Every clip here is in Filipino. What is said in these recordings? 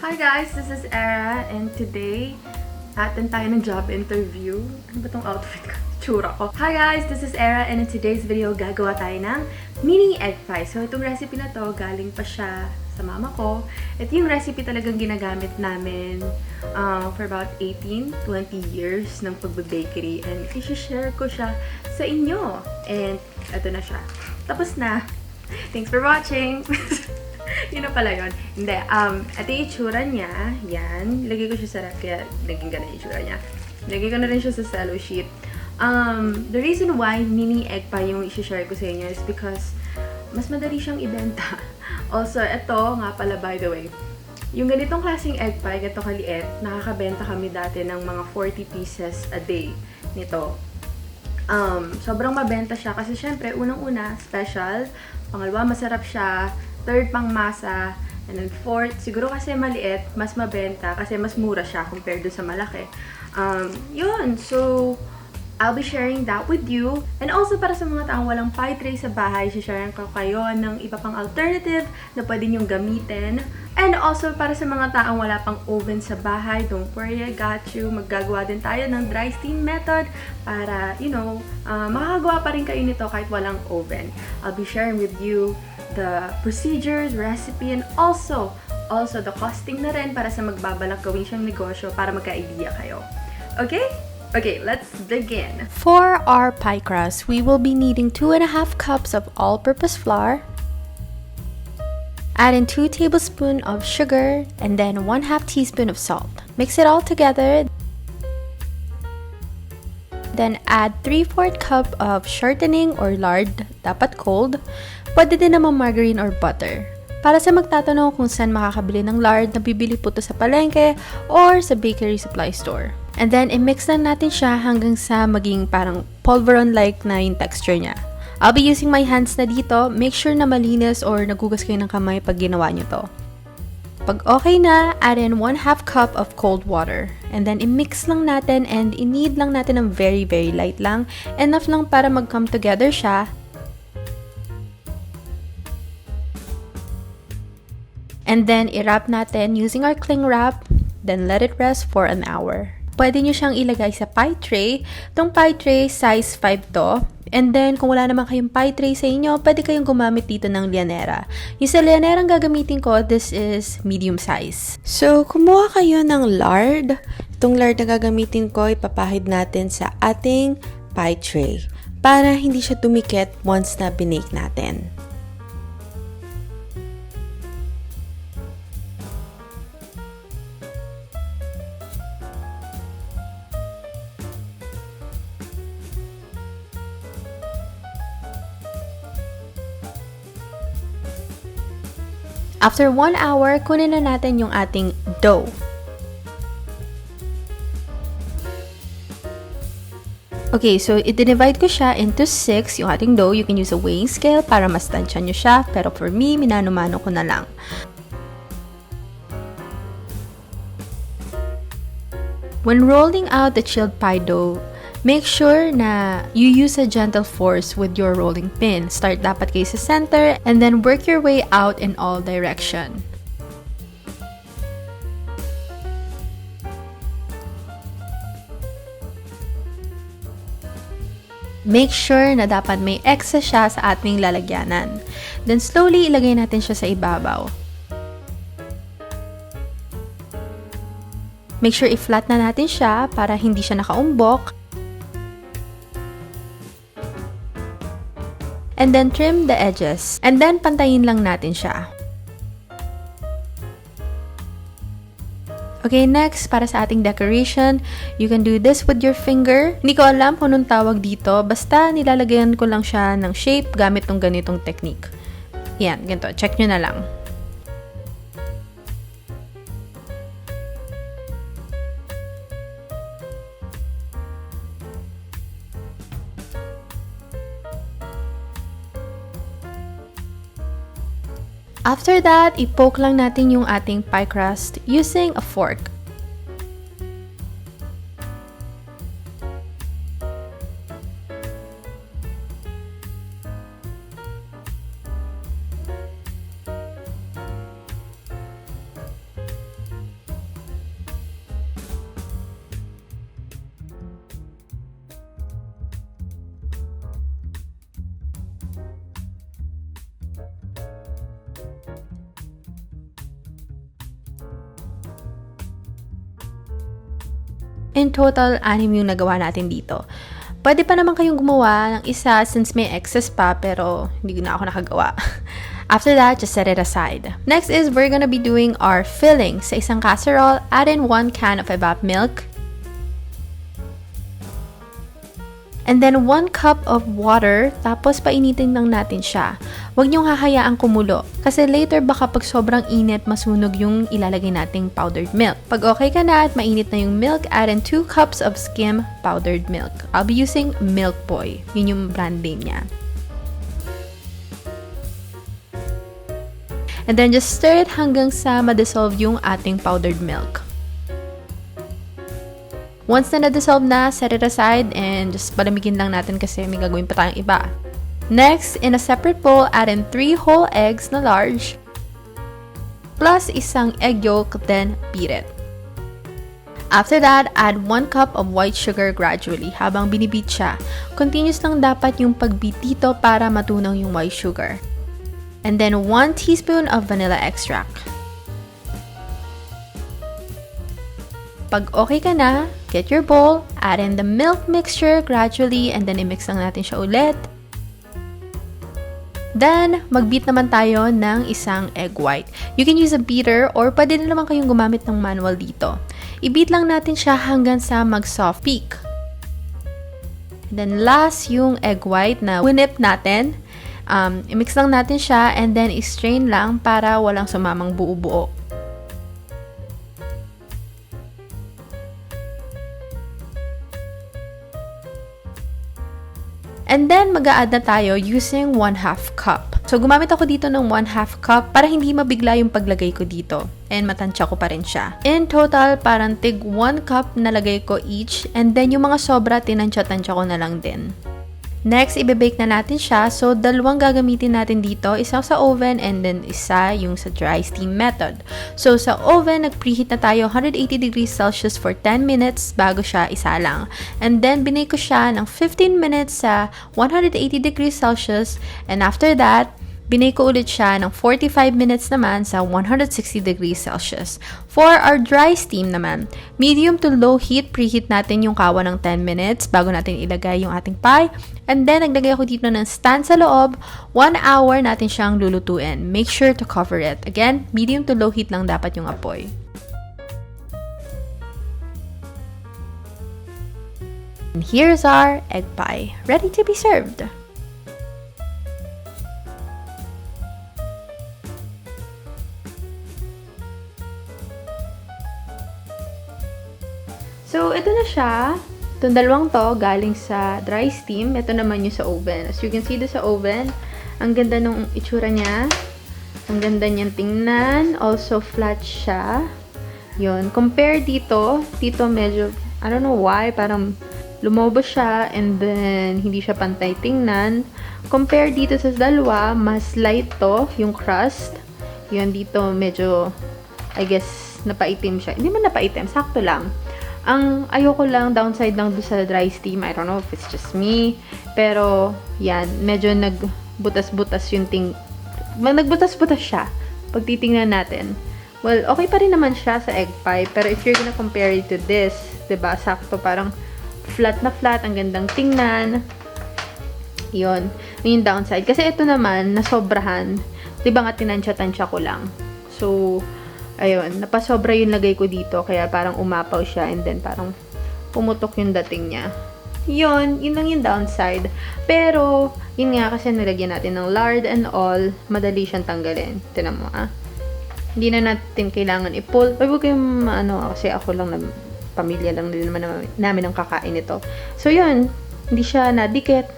Hi guys, this is Era and today atin tayo ng job interview. Ano ba tong outfit ko? Tsura ko. Hi guys, this is Era and in today's video gagawa tayo ng mini egg pie. So itong recipe na to galing pa siya sa mama ko. Ito yung recipe talagang ginagamit namin for about 18-20 years ng pagbe-bakery and i-share ko siya sa inyo. And ito na siya. Tapos na. Thanks for watching! Yun na pala yun. Hindi. Ito yung itsura niya. Yan. Lagay ko siya sa ref kaya naging ganun yung itsura niya. Lagay ko na rin siya sa Cello sheet. The reason why mini egg pie yung i-share ko sa inyo is because mas madali siyang ibenta. Also, ito nga pala by the way. Yung ganitong klaseng egg pie, ganito kaliit, nakakabenta kami dati ng mga 40 pieces a day nito. Sobrang mabenta siya kasi syempre, unang-una, special. Pangalawa, masarap siya. Third, pang masa. And then fourth, siguro kasi maliit, mas mabenta kasi mas mura siya compared do sa malaki. Yun. So, I'll be sharing that with you. And also, para sa mga taong walang pie tray sa bahay, share ko kayo ng iba pang alternative na pwede nyong gamitin. And also, para sa mga taong wala pang oven sa bahay, don't worry, I got you. Maggagawa din tayo ng dry steam method para, you know, makakagawa pa rin kayo nito kahit walang oven. I'll be sharing with you the procedures, recipe, and also the costing na rin para sa magbabalak gawin siyang negosyo para magka-idea kayo. Okay? Okay, let's begin. For our pie crust, we will be needing 2.5 cups of all-purpose flour. Add in 2 tablespoons of sugar and then 1/2 teaspoon of salt. Mix it all together. Then add 3/4 cup of shortening or lard, dapat cold. Pwede din naman margarine or butter. Para sa magtatanong kung saan makakabili ng lard, nabibili po ito sa palengke or sa bakery supply store. And then, i-mix lang natin siya hanggang sa maging parang polvoron-like na yung texture niya. I'll be using my hands na dito. Make sure na malinis or nagugas kayo ng kamay pag ginawa nyo to. Pag okay na, add in 1/2 cup of cold water. And then, i-mix lang natin and i-knead lang natin ng very, very light lang. Enough lang para mag-come together siya. And then, i-wrap natin using our cling wrap. Then, let it rest for an hour. Pwede nyo siyang ilagay sa pie tray. Itong pie tray, size 5 to. And then, kung wala naman kayong pie tray sa inyo, pwede kayong gumamit dito ng lianera. Yung sa lianera ang gagamitin ko, this is medium size. So, kumuha kayo ng lard. Itong lard na gagamitin ko, ipapahid natin sa ating pie tray para hindi siya tumikit once na binake natin. After 1 hour, kunin na natin yung ating dough. Okay, so i-divide ko siya into 6, yung ating dough. You can use a weighing scale para mas tansya nyo siya. Pero for me, minano-mano ko na lang. When rolling out the chilled pie dough, make sure na you use a gentle force with your rolling pin. Start dapat kayo sa center and then work your way out in all direction. Make sure na dapat may excess siya sa ating lalagyanan. Then slowly ilagay natin siya sa ibabaw. Make sure i-flat na natin siya para hindi siya nakaumbok. And then trim the edges. And then pantayin lang natin siya. Okay, next, para sa ating decoration, you can do this with your finger. Hindi ko alam kung anong tawag dito. Basta nilalagyan ko lang siya ng shape gamit tong ganitong technique. Yan, ganito. Check nyo na lang. After that, i-poke lang natin yung ating pie crust using a fork. In total, 6 yung nagawa natin dito. Pwede pa naman kayong gumawa ng isa since may excess pa, pero hindi na ako nakagawa. After that, just set it aside. Next is we're gonna be doing our filling. Sa isang casserole, add in 1 can of evap milk. And then 1 cup of water, tapos painitin lang natin siya. Huwag niyong hahayaang kumulo. Kasi later baka pag sobrang init, masunog yung ilalagay nating powdered milk. Pag okay ka na at mainit na yung milk, add in 2 cups of skim powdered milk. I'll be using Milkboy. Yun yung brand name niya. And then just stir it hanggang sa ma-dissolve yung ating powdered milk. Once na na-dissolve na, set it aside and just palamigin lang natin kasi may gagawin pa tayong iba. Next, in a separate bowl, add in 3 whole eggs na large plus isang egg yolk, then beat it. After that, add 1 cup of white sugar gradually habang binibit siya. Continuous lang dapat yung pag-beat dito para matunaw yung white sugar. And then 1 teaspoon of vanilla extract. Pag okay ka na, get your bowl, add in the milk mixture gradually, and then i-mix lang natin siya ulit. Then, mag-beat naman tayo ng isang egg white. You can use a beater or pwede na naman kayong gumamit ng manual dito. I-beat lang natin siya hanggang sa mag-soft peak. And then last, yung egg white na winip natin. I-mix lang natin siya and then i-strain lang para walang sumamang buo-buo. And then, mag-a-add na tayo using 1/2 cup. So, gumamit ako dito ng 1/2 cup para hindi mabigla yung paglagay ko dito. And matansya ko pa rin siya. In total, parang tig 1 cup nalagay ko each. And then, yung mga sobra, tinansya-tansya ko na lang din. Next, i-bake na natin siya. So, 2 gagamitin natin dito. Isa sa oven and then isa yung sa dry steam method. So, sa oven, nag-preheat na tayo 180 degrees Celsius for 10 minutes bago siya isalang. And then, binake ko siya ng 15 minutes sa 180 degrees Celsius. And after that, binake ko ulit siya ng 45 minutes naman sa 160 degrees Celsius. For our dry steam naman, medium to low heat, preheat natin yung kawa ng 10 minutes bago natin ilagay yung ating pie. And then, naglagay ako dito ng stand sa loob. 1 hour natin siyang lulutuin. Make sure to cover it. Again, medium to low heat lang dapat yung apoy. And here's our egg pie, ready to be served. So, ito na siya. Itong 2 to, galing sa dry steam. Ito naman yung sa oven. As you can see sa oven, ang ganda nung itsura niya. Ang ganda niyang tingnan. Also, flat siya. Yun. Compare dito medyo, I don't know why, parang lumobo siya and then hindi siya pantay tingnan. Compare dito sa 2, mas light to, yung crust. Yun, dito medyo, I guess, napaitim siya. Hindi man napaitim, sakto lang. Ang ayoko lang, downside lang doon sa dry steam. I don't know if it's just me. Pero, yan. Medyo nagbutas-butas yung nagbutas-butas siya. Pag titingnan natin. Well, okay pa rin naman siya sa egg pie. Pero if you're gonna compare it to this, diba? Sakto, parang flat na flat. Ang gandang tingnan. Yun. Yung downside. Kasi ito naman, nasobrahan. Diba nga, tinansya-tansya ko lang. So, ayun, napasobra yung lagay ko dito, kaya parang umapaw siya, and then parang pumutok yung dating niya. Yun lang yung downside. Pero, yun nga, kasi nilagyan natin ng lard and all, madali siyang tanggalin. Tinan mo, Hindi na natin kailangan i-pull. Ay, huwag kayong, kasi ako lang, pamilya lang din naman namin ang kakain ito. So, yun, hindi siya nadikit.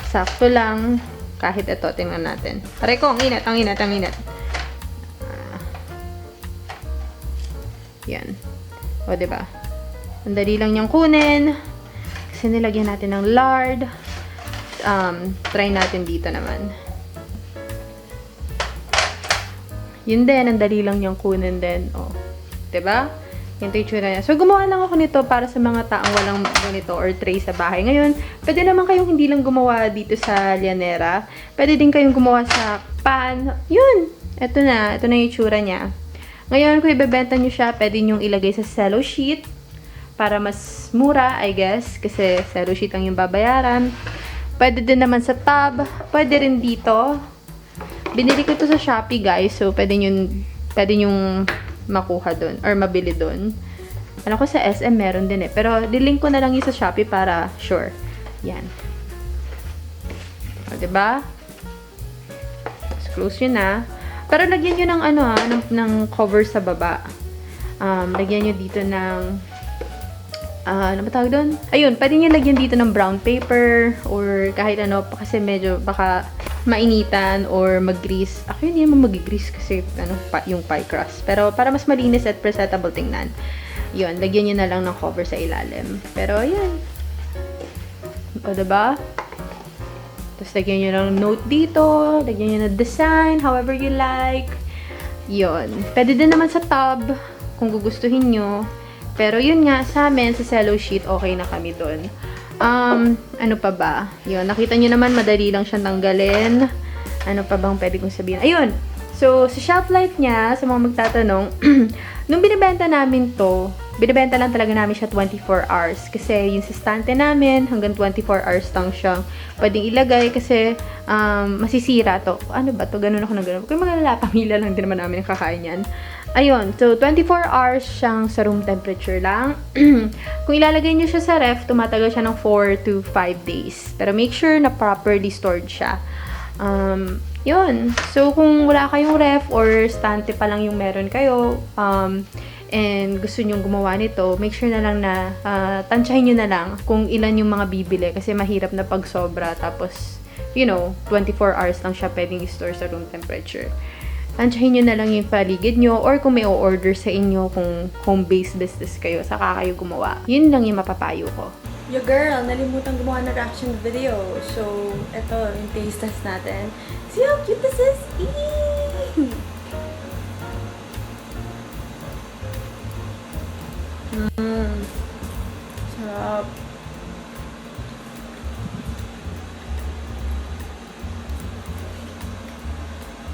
Sakto lang. Kahit ito, tingnan natin. Aray ko, ang inat. Yan. O, diba? Ang dali lang niyang kunin. Kasi nilagyan natin ng lard. Try natin dito naman. Yun din, ang dali lang niyang kunin din. O, diba? Yung itsura niya. So, gumawa lang ako nito para sa mga taong walang ganito or tray sa bahay. Ngayon, pwede naman kayong hindi lang gumawa dito sa llanera. Pwede din kayong gumawa sa pan. Yun! Ito na yung itsura niya. Ngayon, kung ibebenta nyo siya, pwede nyo ilagay sa cello sheet para mas mura, I guess, kasi Cello sheet ang yung babayaran. Pwede din naman sa tub, pwede rin dito. Binili ko ito sa Shopee, guys, so pwede yung makuha doon or mabili doon. Alam ko sa SM meron din eh, pero lilink ko na lang yung sa Shopee para sure. Yan. O, diba? Let's close yun na. Pero lagyan nyo ng ng cover sa baba. Lagyan nyo dito ng ano ba tawag doon? Ayun, pwede nyo lagyan dito ng brown paper or kahit ano, kasi medyo baka mainitan or mag-grease. Ako hindi naman mag-grease kasi yung pie crust. Pero para mas malinis at presentable tingnan. Yun, lagyan nyo na lang ng cover sa ilalim. Pero ayan. O, diba? Tapos lagyan nyo ng note dito. Lagyan nyo ng design, however you like. Yun. Pwede din naman sa tub kung gugustuhin nyo. Pero yun nga, sa amin, sa Cello sheet, okay na kami doon. Ano pa ba? Yun, nakita nyo naman, madali lang siyang tanggalin. Ano pa bang pwede kong sabihin? Ayun! So, sa shelf life niya, sa mga magtatanong, nung binibenta namin to, binibenta lang talaga namin siya 24 hours. Kasi yung sistante namin, hanggang 24 hours lang siyang pwedeng ilagay kasi masisira to. Ano ba to? Ganun ako na ganun. Kung mga pamilya lang din naman namin kakain yan. Ayun, so 24 hours siyang sa room temperature lang. Kung ilalagay niyo siya sa ref, tumatagal siya ng 4 to 5 days. Pero make sure na properly stored siya. Yun. So, kung wala kayong ref or stante pa lang yung meron kayo, and gusto nyong gumawa nito, make sure na lang na tansyahin nyo na lang kung ilan yung mga bibili kasi mahirap na pag sobra. Tapos, 24 hours lang siya pwedeng i-store sa room temperature. Tansyahin nyo na lang yung paligid nyo or kung may o-order sa inyo kung home-based business kayo, saka kayo gumawa. Yun lang yung mapapayo ko. Yo girl, nalimutan gumawa ng reaction video. So, ito yung taste test natin. See how cute this is? Eee! Sarap.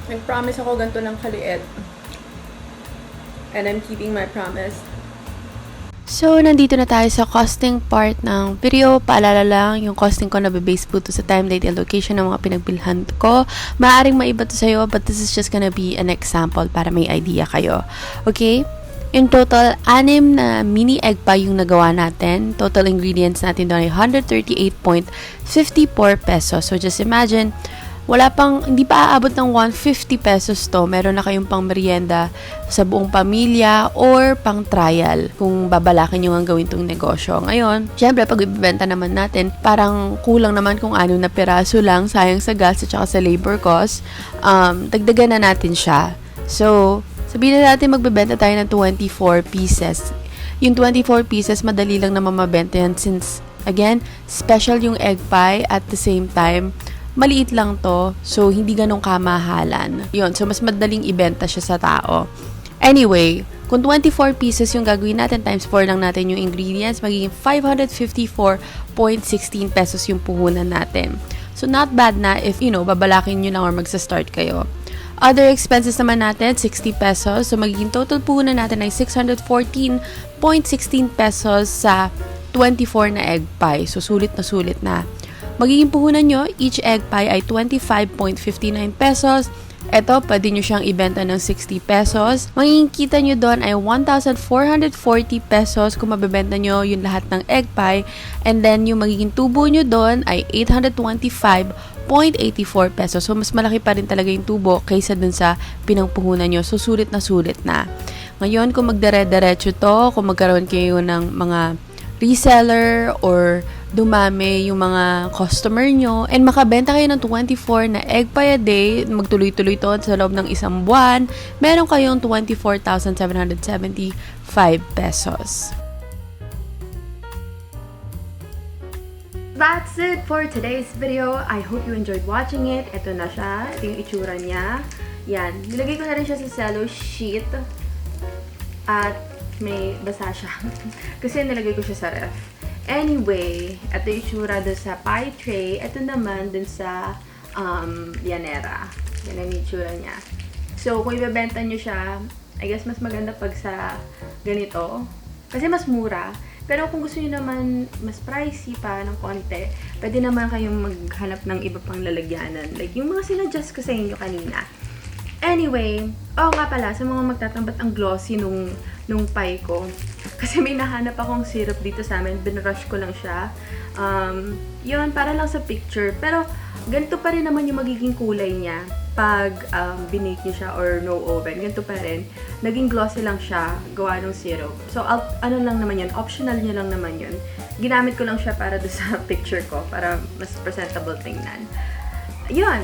Nag-promise ako ganito lang kaliit. And I'm keeping my promise. So, nandito na tayo sa costing part ng video. Paalala lang, yung costing ko nabe-base po to sa time, date, and location ng mga pinagbilhan ko. Maaring maiba to sa'yo, but this is just gonna be an example para may idea kayo. Okay? In total, 6 na mini egg pie yung nagawa natin. Total ingredients natin doon ay 138.54 pesos. So, just imagine, hindi pa aabot ng 150 pesos to. Meron na kayong pang merienda sa buong pamilya or pang trial kung babalakin nyo ang gawin tong negosyo. Ngayon, syempre, pag ibibenta naman natin, parang kulang naman kung 6 na piraso lang, sayang sa gas at saka sa labor cost, dagdagan na natin siya. So, sabihin na natin magbebenta tayo ng 24 pieces. Yung 24 pieces, madali lang naman mabenta yan since, again, special yung egg pie at the same time, maliit lang to, so hindi ganong kamahalan. Yun, so mas madaling ibenta siya sa tao. Anyway, kung 24 pieces yung gagawin natin, times 4 lang natin yung ingredients, magiging 554.16 pesos yung puhunan natin. So, not bad na if, babalakin nyo lang or magsa-start kayo. Other expenses naman natin, 60 pesos. So, magiging total puhunan natin ay 614.16 pesos sa 24 na egg pie. So, sulit na. Magiging puhunan nyo, each egg pie ay 25.59 pesos. Ito, pwede nyo siyang ibenta ng 60 pesos. Magiging kita nyo doon ay 1,440 pesos kung mabibenta nyo yung lahat ng egg pie. And then, yung magiging tubo nyo doon ay 825.84 pesos. So, mas malaki pa rin talaga yung tubo kaysa dun sa pinangpuhunan nyo. So, sulit na. Ngayon, kung magdire-diretso to, kung magkaroon kayo ng mga reseller or dumami yung mga customer nyo and makabenta kayo ng 24 na egg pie a day, magtuloy-tuloy to sa loob ng isang buwan, meron kayong 24,775 pesos. That's it for today's video. I hope you enjoyed watching it. Ito na siya. Ito yung itsura niya. Yan. Nilagay ko na rin siya sa Cello sheet. At may basa siya. Kasi nilagay ko siya sa ref. Anyway, ito yung itsura doon sa pie tray. Ito naman doon sa yanera. Yan ang itsura niya. So, kung ibebenta nyo siya, I guess mas maganda pag sa ganito. Kasi mas mura. Pero kung gusto niyo naman mas pricey pa ng konti, pwede naman kayong maghanap ng iba pang lalagyanan. Like yung mga sinadjust ko sa inyo kanina. Anyway, nga pala, sa mga magtatambat ang glossy nung pie ko. Kasi may nahanap akong syrup dito sa amin. Binrush ko lang siya. Yun, para lang sa picture. Pero, ganito pa rin naman yung magiging kulay niya pag binake niyo siya or no oven. Ganito pa rin. Naging glossy lang siya, gawa ng syrup. So, ano lang naman yun, optional niya lang naman yun. Ginamit ko lang siya para do sa picture ko, para mas presentable tingnan. Yun.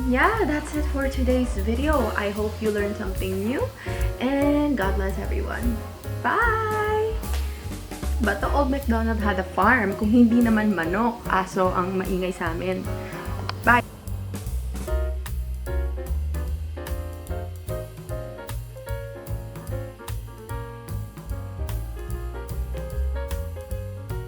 Yeah, that's it for today's video. I hope you learned something new. And God bless everyone. Bye! But the old MacDonald had a farm. Kung hindi naman manok, aso ang maingay sa amin.